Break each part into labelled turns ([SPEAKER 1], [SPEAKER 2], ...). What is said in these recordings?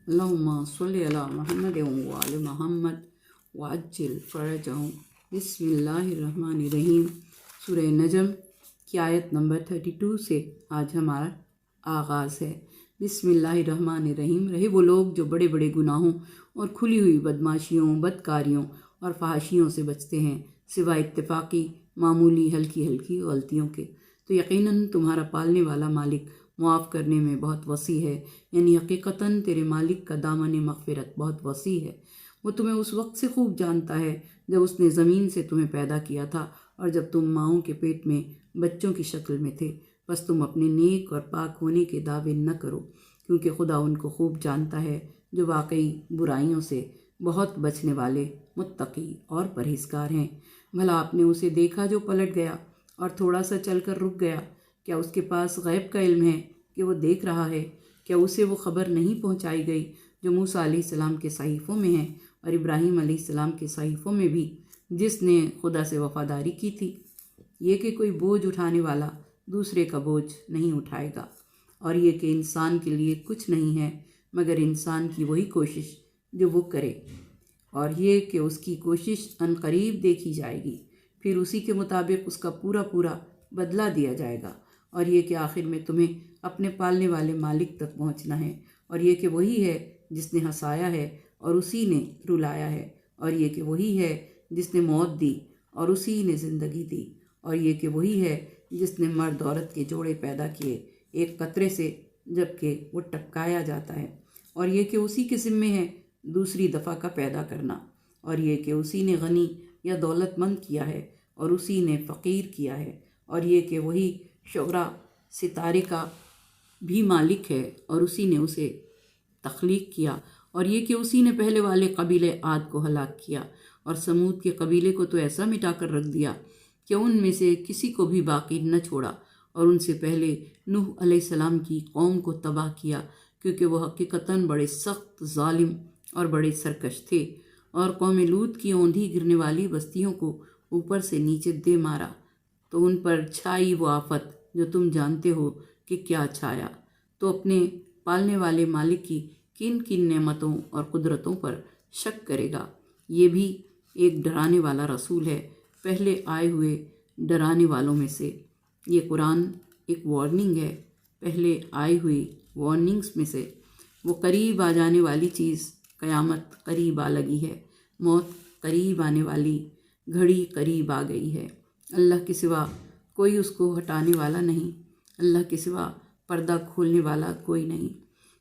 [SPEAKER 1] اللہم صلی علی محمد وعلی محمد وعجل فرجہم۔ بسم اللہ الرحمن الرحیم۔ سورہ نجم کی آیت نمبر 32 سے آج ہمارا آغاز ہے۔ بسم اللہ الرحمن الرحیم۔ رہے وہ لوگ جو بڑے بڑے گناہوں اور کھلی ہوئی بدماشیوں، بدکاریوں اور فحاشیوں سے بچتے ہیں، سوائے اتفاقی معمولی ہلکی ہلکی غلطیوں کے، تو یقیناً تمہارا پالنے والا مالک معاف کرنے میں بہت وسیع ہے، یعنی حقیقتاً تیرے مالک کا دامن مغفرت بہت وسیع ہے۔ وہ تمہیں اس وقت سے خوب جانتا ہے جب اس نے زمین سے تمہیں پیدا کیا تھا اور جب تم ماؤں کے پیٹ میں بچوں کی شکل میں تھے۔ بس تم اپنے نیک اور پاک ہونے کے دعوے نہ کرو، کیونکہ خدا ان کو خوب جانتا ہے جو واقعی برائیوں سے بہت بچنے والے، متقی اور پرہیزگار ہیں۔ بھلا آپ نے اسے دیکھا جو پلٹ گیا اور تھوڑا سا چل کر رک گیا؟ کیا اس کے پاس غیب کا علم ہے کہ وہ دیکھ رہا ہے؟ کیا اسے وہ خبر نہیں پہنچائی گئی جو موسیٰ علیہ السلام کے صحیفوں میں ہے اور ابراہیم علیہ السلام کے صحیفوں میں بھی، جس نے خدا سے وفاداری کی تھی؟ یہ کہ کوئی بوجھ اٹھانے والا دوسرے کا بوجھ نہیں اٹھائے گا، اور یہ کہ انسان کے لیے کچھ نہیں ہے مگر انسان کی وہی کوشش جو وہ کرے، اور یہ کہ اس کی کوشش عنقریب دیکھی جائے گی، پھر اسی کے مطابق اس کا پورا پورا بدلہ دیا جائے گا، اور یہ کہ آخر میں تمہیں اپنے پالنے والے مالک تک پہنچنا ہے، اور یہ کہ وہی ہے جس نے ہنسایا ہے اور اسی نے رلایا ہے، اور یہ کہ وہی ہے جس نے موت دی اور اسی نے زندگی دی، اور یہ کہ وہی ہے جس نے مرد عورت کے جوڑے پیدا کیے ایک قطرے سے جبکہ وہ ٹپکایا جاتا ہے، اور یہ کہ اسی کے ذمے ہے دوسری دفعہ کا پیدا کرنا، اور یہ کہ اسی نے غنی یا دولت مند کیا ہے اور اسی نے فقیر کیا ہے، اور یہ کہ وہی شعرا ستارے کا بھی مالک ہے اور اسی نے اسے تخلیق کیا، اور یہ کہ اسی نے پہلے والے قبیلے عاد کو ہلاک کیا اور سمود کے قبیلے کو تو ایسا مٹا کر رکھ دیا کہ ان میں سے کسی کو بھی باقی نہ چھوڑا، اور ان سے پہلے نوح علیہ السلام کی قوم کو تباہ کیا، کیونکہ وہ حقیقتاً بڑے سخت ظالم اور بڑے سرکش تھے، اور قوم لوط کی اوندھی گرنے والی بستیوں کو اوپر سے نیچے دے مارا، تو ان پر چھائی وہ آفت جو تم جانتے ہو کہ کیا چھایا۔ تو اپنے پالنے والے مالک کی کن کن نعمتوں اور قدرتوں پر شک کرے گا؟ یہ بھی ایک ڈرانے والا رسول ہے پہلے آئے ہوئے ڈرانے والوں میں سے۔ یہ قرآن ایک وارننگ ہے پہلے آئی ہوئی وارننگز میں سے۔ وہ قریب آ جانے والی چیز، قیامت قریب آ لگی ہے، موت قریب آنے والی گھڑی قریب آ گئی ہے۔ اللہ کے سوا کوئی اس کو ہٹانے والا نہیں، اللہ کے سوا پردہ کھولنے والا کوئی نہیں۔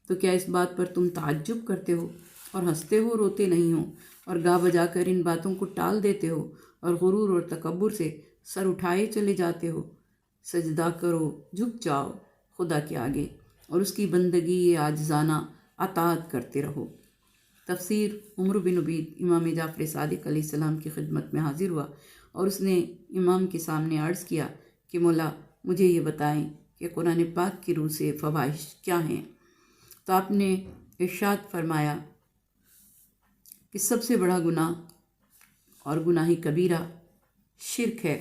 [SPEAKER 1] تو کیا اس بات پر تم تعجب کرتے ہو اور ہنستے ہو، روتے نہیں ہو، اور گا بجا کر ان باتوں کو ٹال دیتے ہو اور غرور اور تکبر سے سر اٹھائے چلے جاتے ہو؟ سجدہ کرو، جھک جاؤ خدا کے آگے اور اس کی بندگی عاجزانہ اطاعت کرتے رہو۔ تفسیر۔ عمر بن عبید امام جعفر صادق علیہ السلام کی خدمت میں حاضر ہوا اور اس نے امام کے سامنے عرض کیا کہ مولا، مجھے یہ بتائیں کہ قرآن پاک کی روح سے فواحش کیا ہیں؟ تو آپ نے ارشاد فرمایا کہ سب سے بڑا گناہ اور گناہ کبیرہ شرک ہے،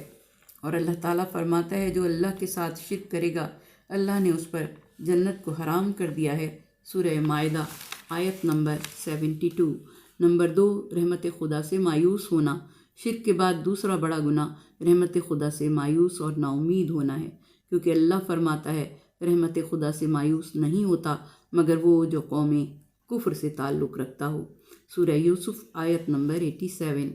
[SPEAKER 1] اور اللہ تعالیٰ فرماتا ہے جو اللہ کے ساتھ شرک کرے گا اللہ نے اس پر جنت کو حرام کر دیا ہے۔ سورہ مائدہ آیت نمبر 72۔ نمبر 2، رحمت خدا سے مایوس ہونا۔ شرک کے بعد دوسرا بڑا گناہ رحمت خدا سے مایوس اور نا امید ہونا ہے، کیونکہ اللہ فرماتا ہے رحمت خدا سے مایوس نہیں ہوتا مگر وہ جو قوم کفر سے تعلق رکھتا ہو۔ سورہ یوسف آیت نمبر 87۔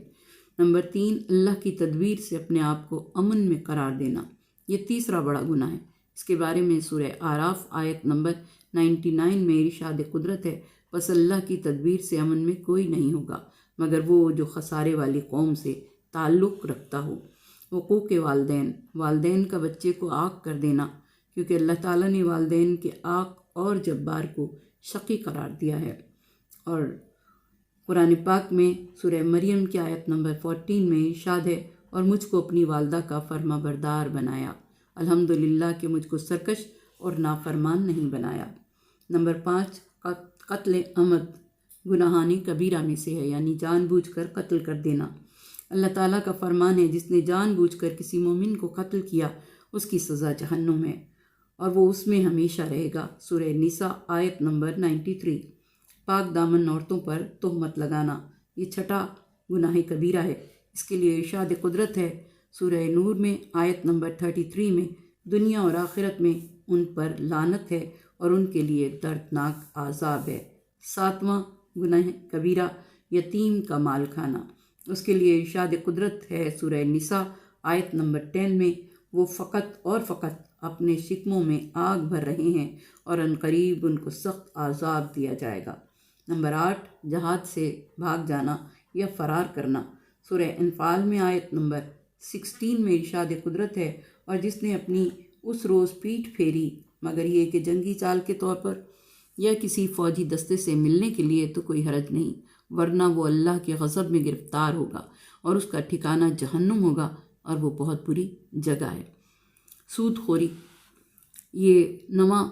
[SPEAKER 1] نمبر 3، اللہ کی تدبیر سے اپنے آپ کو امن میں قرار دینا۔ یہ تیسرا بڑا گناہ ہے۔ اس کے بارے میں سورہ اعراف آیت نمبر 99 میں ارشاد قدرت ہے، پس اللہ کی تدبیر سے امن میں کوئی نہیں ہوگا مگر وہ جو خسارے والی قوم سے تعلق رکھتا ہو۔ حقوق والدین۔ والدین کا بچے کو عاق کر دینا، کیونکہ اللہ تعالیٰ نے والدین کے عاق اور جبار کو شقی قرار دیا ہے، اور قرآن پاک میں سورہ مریم کی آیت نمبر 14 میں ارشاد ہے، اور مجھ کو اپنی والدہ کا فرما بردار بنایا، الحمدللہ کہ مجھ کو سرکش اور نافرمان نہیں بنایا۔ نمبر 5، قتل عمد گناہان کبیرہ میں سے ہے، یعنی جان بوجھ کر قتل کر دینا۔ اللہ تعالیٰ کا فرمان ہے، جس نے جان بوجھ کر کسی مومن کو قتل کیا اس کی سزا جہنم ہے اور وہ اس میں ہمیشہ رہے گا۔ سورہ نساء آیت نمبر 93۔ پاک دامن عورتوں پر تہمت لگانا یہ چھٹا گناہ کبیرہ ہے۔ اس کے لیے ارشاد قدرت ہے سورہ نور میں آیت نمبر 33 میں، دنیا اور آخرت میں ان پر لعنت ہے اور ان کے لیے دردناک عذاب ہے۔ 7واں گناہ کبیرہ یتیم کا مال کھانا۔ اس کے لیے ارشاد قدرت ہے سورہ نساء آیت نمبر 10 میں، وہ فقط اور فقط اپنے شکموں میں آگ بھر رہے ہیں اور عنقریب ان کو سخت عذاب دیا جائے گا۔ نمبر 8 جہاد سے بھاگ جانا یا فرار کرنا۔ سورہ انفال میں آیت نمبر 16 میں ارشاد قدرت ہے، اور جس نے اپنی اس روز پیٹھ پھیری مگر یہ کہ جنگی چال کے طور پر یا کسی فوجی دستے سے ملنے کے لیے تو کوئی حرج نہیں، ورنہ وہ اللہ کے غضب میں گرفتار ہوگا اور اس کا ٹھکانہ جہنم ہوگا اور وہ بہت بری جگہ ہے۔ سود خوری یہ 9واں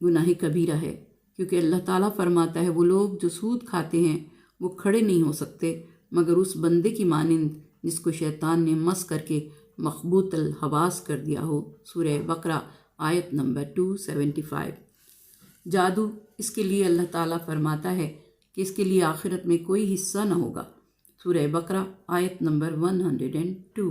[SPEAKER 1] گناہ کبیرہ ہے، کیونکہ اللہ تعالیٰ فرماتا ہے وہ لوگ جو سود کھاتے ہیں وہ کھڑے نہیں ہو سکتے مگر اس بندے کی مانند جس کو شیطان نے مس کر کے مخبوط الحواس کر دیا ہو۔ سورہ بقرہ آیت نمبر 275۔ جادو، اس کے لیے اللہ تعالیٰ فرماتا ہے کہ اس کے لیے آخرت میں کوئی حصہ نہ ہوگا۔ سورہ بقرہ آیت نمبر 102۔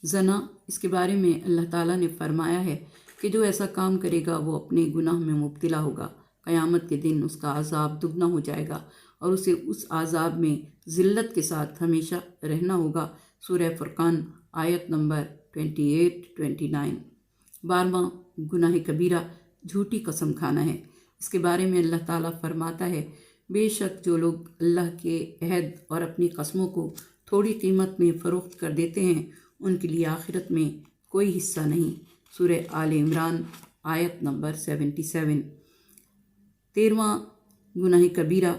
[SPEAKER 1] زنا، اس کے بارے میں اللہ تعالیٰ نے فرمایا ہے کہ جو ایسا کام کرے گا وہ اپنے گناہ میں مبتلا ہوگا، قیامت کے دن اس کا عذاب دگنا ہو جائے گا اور اسے اس عذاب میں ذلت کے ساتھ ہمیشہ رہنا ہوگا۔ سورہ فرقان آیت نمبر 28-29۔ 12واں گناہ کبیرہ جھوٹی قسم کھانا ہے۔ اس کے بارے میں اللہ تعالیٰ فرماتا ہے بے شک جو لوگ اللہ کے عہد اور اپنی قسموں کو تھوڑی قیمت میں فروخت کر دیتے ہیں ان کے لیے آخرت میں کوئی حصہ نہیں۔ سورہ آل عمران آیت نمبر 77۔ 13واں گناہ کبیرہ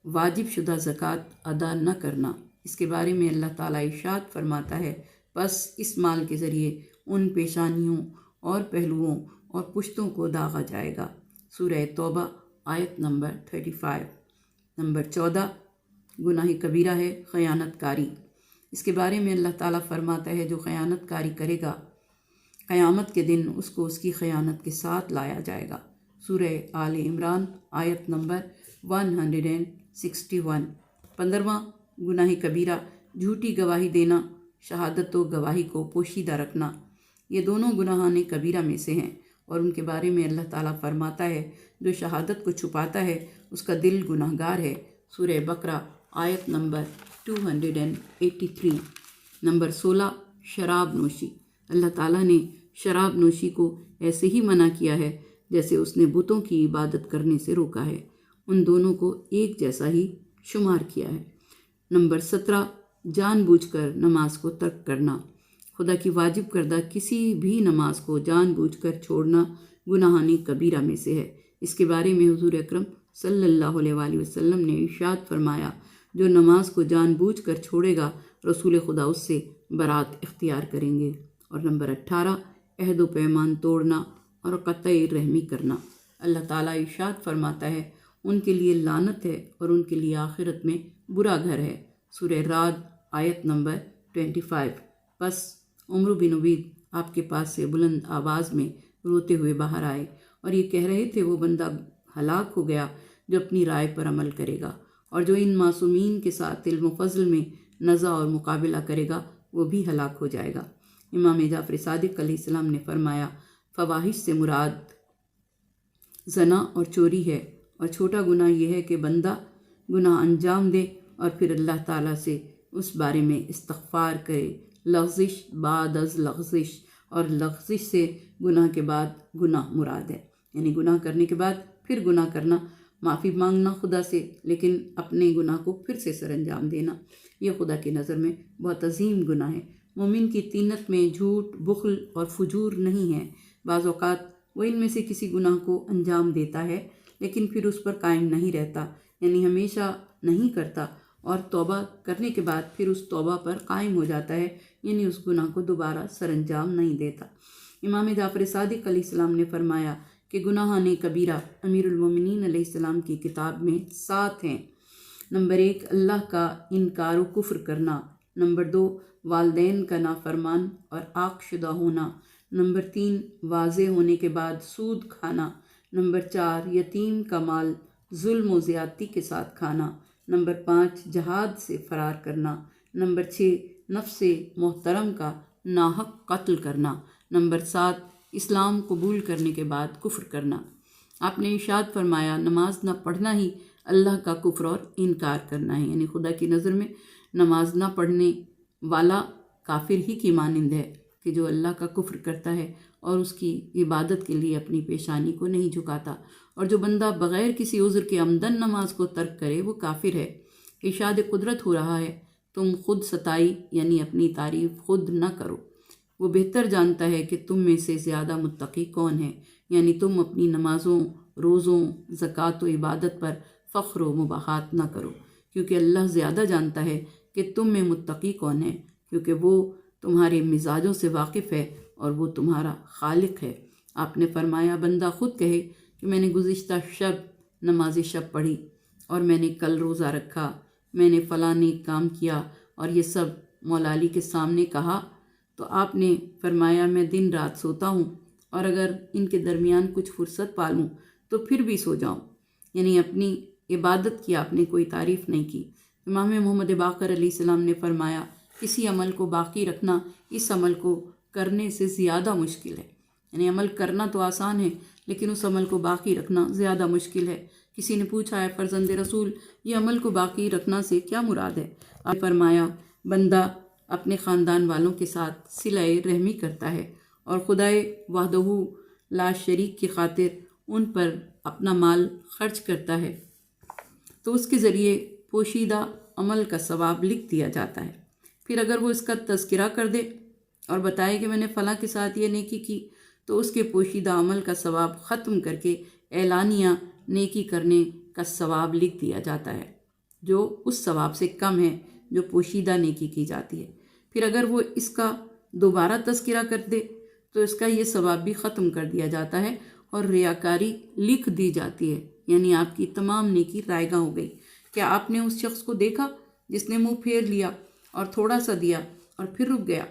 [SPEAKER 1] واجب شدہ زکوٰۃ ادا نہ کرنا۔ اس کے بارے میں اللہ تعالیٰ ارشاد فرماتا ہے بس اس مال کے ذریعے ان پیشانیوں اور پہلوؤں اور پشتوں کو داغا جائے گا۔ سورہ توبہ آیت نمبر 35۔ نمبر 14 گناہ کبیرہ ہے خیانت کاری۔ اس کے بارے میں اللہ تعالیٰ فرماتا ہے جو خیانت کاری کرے گا قیامت کے دن اس کو اس کی خیانت کے ساتھ لایا جائے گا۔ سورہ آل عمران آیت نمبر 161۔ 15واں گناہ کبیرہ جھوٹی گواہی دینا، شہادت و گواہی کو پوشیدہ رکھنا۔ یہ دونوں گناہان کبیرہ میں سے ہیں اور ان کے بارے میں اللہ تعالیٰ فرماتا ہے جو شہادت کو چھپاتا ہے اس کا دل گناہ گار ہے۔ سورہ بقرہ آیت نمبر 283۔ نمبر 16 شراب نوشی۔ اللہ تعالیٰ نے شراب نوشی کو ایسے ہی منع کیا ہے جیسے اس نے بتوں کی عبادت کرنے سے روکا ہے، ان دونوں کو ایک جیسا ہی شمار کیا ہے۔ نمبر 17 جان بوجھ کر نماز کو ترک کرنا۔ خدا کی واجب کردہ کسی بھی نماز کو جان بوجھ کر چھوڑنا گناہان کبیرہ میں سے ہے۔ اس کے بارے میں حضور اکرم صلی اللہ علیہ وآلہ وسلم نے ارشاد فرمایا جو نماز کو جان بوجھ کر چھوڑے گا رسول خدا اس سے برات اختیار کریں گے۔ اور نمبر 18 عہد و پیمان توڑنا اور قطع رحمی کرنا۔ اللہ تعالیٰ ارشاد فرماتا ہے ان کے لیے لعنت ہے اور ان کے لیے آخرت میں برا گھر ہے۔ سورہ رعد آیت نمبر 25۔ بس عمرو بن عبید آپ کے پاس سے بلند آواز میں روتے ہوئے باہر آئے اور یہ کہہ رہے تھے وہ بندہ ہلاک ہو گیا جو اپنی رائے پر عمل کرے گا، اور جو ان معصومین کے ساتھ علم و فضل میں نزاع اور مقابلہ کرے گا وہ بھی ہلاک ہو جائے گا۔ امام جعفر صادق علیہ السلام نے فرمایا فواحش سے مراد زنا اور چوری ہے، اور چھوٹا گناہ یہ ہے کہ بندہ گناہ انجام دے اور پھر اللہ تعالیٰ سے اس بارے میں استغفار کرے۔ لغزش بعد از لغزش، اور لغزش سے گناہ کے بعد گناہ مراد ہے، یعنی گناہ کرنے کے بعد پھر گناہ کرنا، معافی مانگنا خدا سے لیکن اپنے گناہ کو پھر سے سر انجام دینا، یہ خدا کی نظر میں بہت عظیم گناہ ہے۔ مومن کی طینت میں جھوٹ، بخل اور فجور نہیں ہے۔ بعض اوقات وہ ان میں سے کسی گناہ کو انجام دیتا ہے لیکن پھر اس پر قائم نہیں رہتا، یعنی ہمیشہ نہیں کرتا، اور توبہ کرنے کے بعد پھر اس توبہ پر قائم ہو جاتا ہے، یعنی اس گناہ کو دوبارہ سر انجام نہیں دیتا۔ امام جعفر صادق علیہ السلام نے فرمایا کہ گناہان کبیرہ امیر المومنین علیہ السلام کی کتاب میں 7 ہیں۔ نمبر 1 اللہ کا انکار و کفر کرنا۔ نمبر 2 والدین کا نافرمان اور عاق شدہ ہونا۔ نمبر 3 واضح ہونے کے بعد سود کھانا۔ نمبر 4 یتیم کا مال ظلم و زیادتی کے ساتھ کھانا، نمبر 5 جہاد سے فرار کرنا، نمبر 6 نفس محترم کا ناحق قتل کرنا، نمبر 7 اسلام قبول کرنے کے بعد کفر کرنا۔ آپ نے ارشاد فرمایا نماز نہ پڑھنا ہی اللہ کا کفر اور انکار کرنا ہے، یعنی خدا کی نظر میں نماز نہ پڑھنے والا کافر ہی کی مانند ہے کہ جو اللہ کا کفر کرتا ہے اور اس کی عبادت کے لیے اپنی پیشانی کو نہیں جھکاتا، اور جو بندہ بغیر کسی عذر کے عمدن نماز کو ترک کرے وہ کافر ہے۔ ارشاد قدرت ہو رہا ہے تم خود ستائی یعنی اپنی تعریف خود نہ کرو، وہ بہتر جانتا ہے کہ تم میں سے زیادہ متقی کون ہے، یعنی تم اپنی نمازوں، روزوں، زکوٰۃ و عبادت پر فخر و مباحات نہ کرو، کیونکہ اللہ زیادہ جانتا ہے کہ تم میں متقی کون ہے، کیونکہ وہ تمہارے مزاجوں سے واقف ہے اور وہ تمہارا خالق ہے۔ آپ نے فرمایا بندہ خود کہے کہ میں نے گزشتہ شب نماز شب پڑھی اور میں نے کل روزہ رکھا، میں نے فلاں نیک کام کیا اور یہ سب مولا علی کے سامنے کہا، تو آپ نے فرمایا میں دن رات سوتا ہوں اور اگر ان کے درمیان کچھ فرصت پالوں تو پھر بھی سو جاؤں، یعنی اپنی عبادت کی آپ نے کوئی تعریف نہیں کی۔ امام محمد باقر علیہ السلام نے فرمایا کسی عمل کو باقی رکھنا اس عمل کو کرنے سے زیادہ مشکل ہے، یعنی عمل کرنا تو آسان ہے لیکن اس عمل کو باقی رکھنا زیادہ مشکل ہے۔ کسی نے پوچھا ہے فرزند رسول یہ عمل کو باقی رکھنا سے کیا مراد ہے؟ آپ نے فرمایا بندہ اپنے خاندان والوں کے ساتھ صلہ رحمی کرتا ہے اور خدائے وحدہ لا شریک کی خاطر ان پر اپنا مال خرچ کرتا ہے تو اس کے ذریعے پوشیدہ عمل کا ثواب لکھ دیا جاتا ہے۔ پھر اگر وہ اس کا تذکرہ کر دے اور بتائے کہ میں نے فلاں کے ساتھ یہ نیکی کی تو اس کے پوشیدہ عمل کا ثواب ختم کر کے اعلانیہ نیکی کرنے کا ثواب لکھ دیا جاتا ہے، جو اس ثواب سے کم ہے جو پوشیدہ نیکی کی جاتی ہے۔ پھر اگر وہ اس کا دوبارہ تذکرہ کر دے تو اس کا یہ ثواب بھی ختم کر دیا جاتا ہے اور ریاکاری لکھ دی جاتی ہے، یعنی آپ کی تمام نیکی رائگاں ہو گئی۔ کیا آپ نے اس شخص کو دیکھا جس نے منہ پھیر لیا اور تھوڑا سا دیا اور پھر رک گیا؟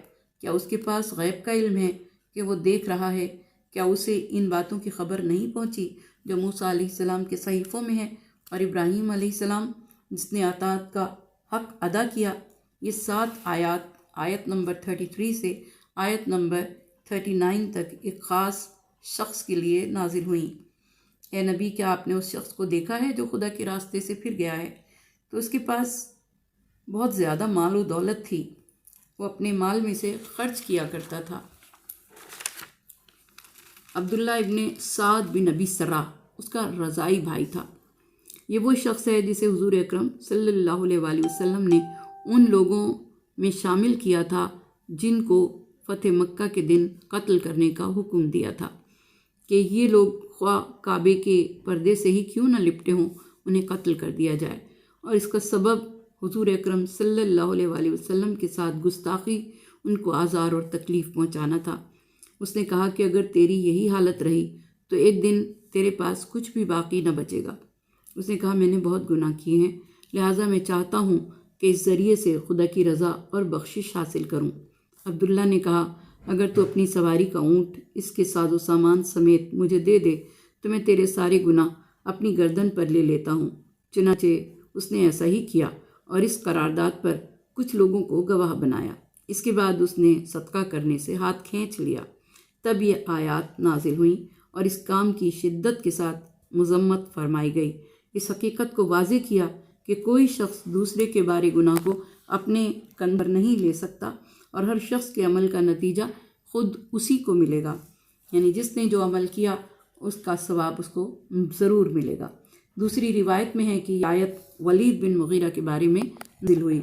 [SPEAKER 1] کیا اس کے پاس غیب کا علم ہے کہ وہ دیکھ رہا ہے؟ کیا اسے ان باتوں کی خبر نہیں پہنچی جو موسیٰ علیہ السلام کے صحیفوں میں ہے، اور ابراہیم علیہ السلام جس نے اطاعت کا حق ادا کیا؟ یہ 7 آیات آیت نمبر 33 سے آیت نمبر 39 تک ایک خاص شخص کے لیے نازل ہوئیں۔ اے نبی کیا آپ نے اس شخص کو دیکھا ہے جو خدا کے راستے سے پھر گیا ہے؟ تو اس کے پاس بہت زیادہ مال و دولت تھی، وہ اپنے مال میں سے خرچ کیا کرتا تھا۔ عبداللہ ابن سعد بن ابی سرا اس کا رضائی بھائی تھا۔ یہ وہ شخص ہے جسے حضور اکرم صلی اللہ علیہ وآلہ وسلم نے ان لوگوں میں شامل کیا تھا جن کو فتح مکہ کے دن قتل کرنے کا حکم دیا تھا کہ یہ لوگ خواہ کعبے کے پردے سے ہی کیوں نہ لپٹے ہوں انہیں قتل کر دیا جائے، اور اس کا سبب حضور اکرم صلی اللہ علیہ وآلہ وسلم کے ساتھ گستاخی، ان کو آزار اور تکلیف پہنچانا تھا۔ اس نے کہا کہ اگر تیری یہی حالت رہی تو ایک دن تیرے پاس کچھ بھی باقی نہ بچے گا۔ اس نے کہا میں نے بہت گناہ کیے ہیں، لہٰذا میں چاہتا ہوں کہ اس ذریعے سے خدا کی رضا اور بخشش حاصل کروں۔ عبداللہ نے کہا اگر تو اپنی سواری کا اونٹ اس کے ساز و سامان سمیت مجھے دے دے تو میں تیرے سارے گناہ اپنی گردن پر لے لیتا ہوں۔ چنانچہ اس نے ایسا ہی کیا اور اس قرارداد پر کچھ لوگوں کو گواہ بنایا۔ اس کے بعد اس نے صدقہ کرنے سے ہاتھ کھینچ لیا۔ تب یہ آیات نازل ہوئیں اور اس کام کی شدت کے ساتھ مذمت فرمائی گئی۔ اس حقیقت کو واضح کیا کہ کوئی شخص دوسرے کے بارے گناہ کو اپنے کندھ پر نہیں لے سکتا اور ہر شخص کے عمل کا نتیجہ خود اسی کو ملے گا، یعنی جس نے جو عمل کیا اس کا ثواب اس کو ضرور ملے گا۔ دوسری روایت میں ہے کہ یہ آیت ولید بن مغیرہ کے بارے میں نازل ہوئی۔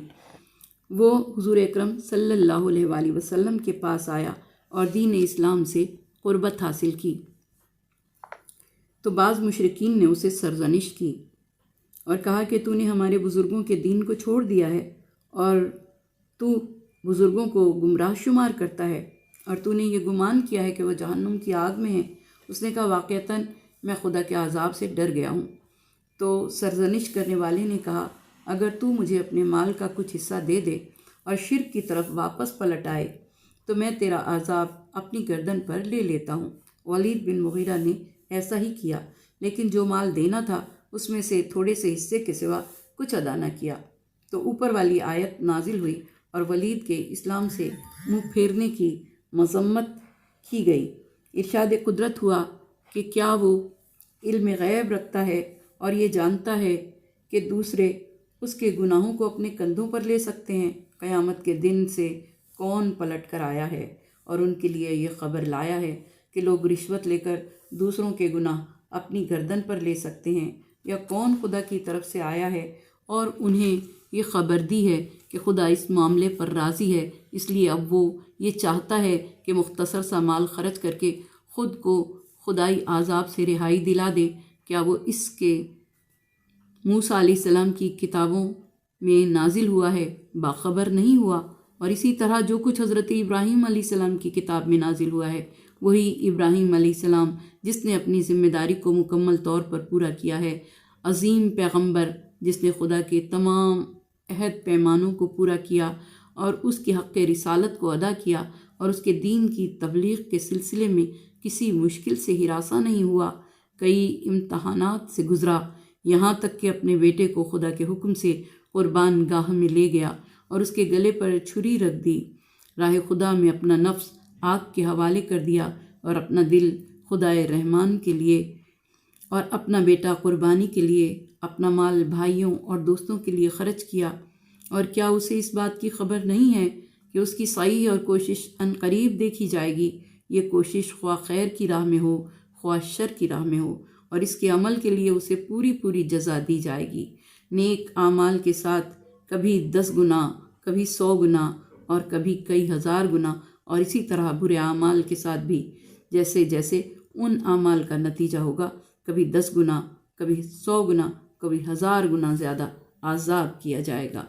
[SPEAKER 1] وہ حضور اکرم صلی اللہ علیہ وآلہ وسلم کے پاس آیا اور دین اسلام سے قربت حاصل کی تو بعض مشرکین نے اسے سرزنش کی اور کہا کہ تو نے ہمارے بزرگوں کے دین کو چھوڑ دیا ہے اور تو بزرگوں کو گمراہ شمار کرتا ہے اور تو نے یہ گمان کیا ہے کہ وہ جہنم کی آگ میں ہیں۔ اس نے کہا واقعتاً میں خدا کے عذاب سے ڈر گیا ہوں۔ تو سرزنش کرنے والے نے کہا اگر تو مجھے اپنے مال کا کچھ حصہ دے دے اور شرک کی طرف واپس پلٹ آئے تو میں تیرا عذاب اپنی گردن پر لے لیتا ہوں۔ ولید بن مغیرہ نے ایسا ہی کیا، لیکن جو مال دینا تھا اس میں سے تھوڑے سے حصے کے سوا کچھ ادا نہ کیا۔ تو اوپر والی آیت نازل ہوئی اور ولید کے اسلام سے منہ پھیرنے کی مذمت کی گئی۔ ارشاد قدرت ہوا کہ کیا وہ علم غیب رکھتا ہے اور یہ جانتا ہے کہ دوسرے اس کے گناہوں کو اپنے کندھوں پر لے سکتے ہیں؟ قیامت کے دن سے کون پلٹ کر آیا ہے اور ان کے لیے یہ خبر لایا ہے کہ لوگ رشوت لے کر دوسروں کے گناہ اپنی گردن پر لے سکتے ہیں؟ یا کون خدا کی طرف سے آیا ہے اور انہیں یہ خبر دی ہے کہ خدا اس معاملے پر راضی ہے، اس لیے اب وہ یہ چاہتا ہے کہ مختصر سا مال خرچ کر کے خود کو خدائی عذاب سے رہائی دلا دے؟ کیا وہ اس کے موسیٰ علیہ السلام کی کتابوں میں نازل ہوا ہے باخبر نہیں ہوا؟ اور اسی طرح جو کچھ حضرت ابراہیم علیہ السلام کی کتاب میں نازل ہوا ہے وہی ابراہیم علیہ السلام جس نے اپنی ذمہ داری کو مکمل طور پر پورا کیا ہے، عظیم پیغمبر جس نے خدا کے تمام عہد پیمانوں کو پورا کیا اور اس کی حق رسالت کو ادا کیا اور اس کے دین کی تبلیغ کے سلسلے میں کسی مشکل سے ہراساں نہیں ہوا، کئی امتحانات سے گزرا، یہاں تک کہ اپنے بیٹے کو خدا کے حکم سے قربان گاہ میں لے گیا اور اس کے گلے پر چھری رکھ دی، راہ خدا میں اپنا نفس آگ کے حوالے کر دیا اور اپنا دل خدائے رحمان کے لیے اور اپنا بیٹا قربانی کے لیے، اپنا مال بھائیوں اور دوستوں کے لیے خرچ کیا۔ اور کیا اسے اس بات کی خبر نہیں ہے کہ اس کی سعی اور کوشش عنقریب دیکھی جائے گی؟ یہ کوشش خواہ خیر کی راہ میں ہو خواہ شر کی راہ میں ہو، اور اس کے عمل کے لیے اسے پوری جزا دی جائے گی۔ نیک اعمال کے ساتھ کبھی 10 گنا، کبھی 100 گنا اور کبھی کئی ہزار گنا، اور اسی طرح برے اعمال کے ساتھ بھی جیسے جیسے ان اعمال کا نتیجہ ہوگا، کبھی 10 گنا، کبھی 100 گنا، کبھی 1000 گنا زیادہ عذاب کیا جائے گا۔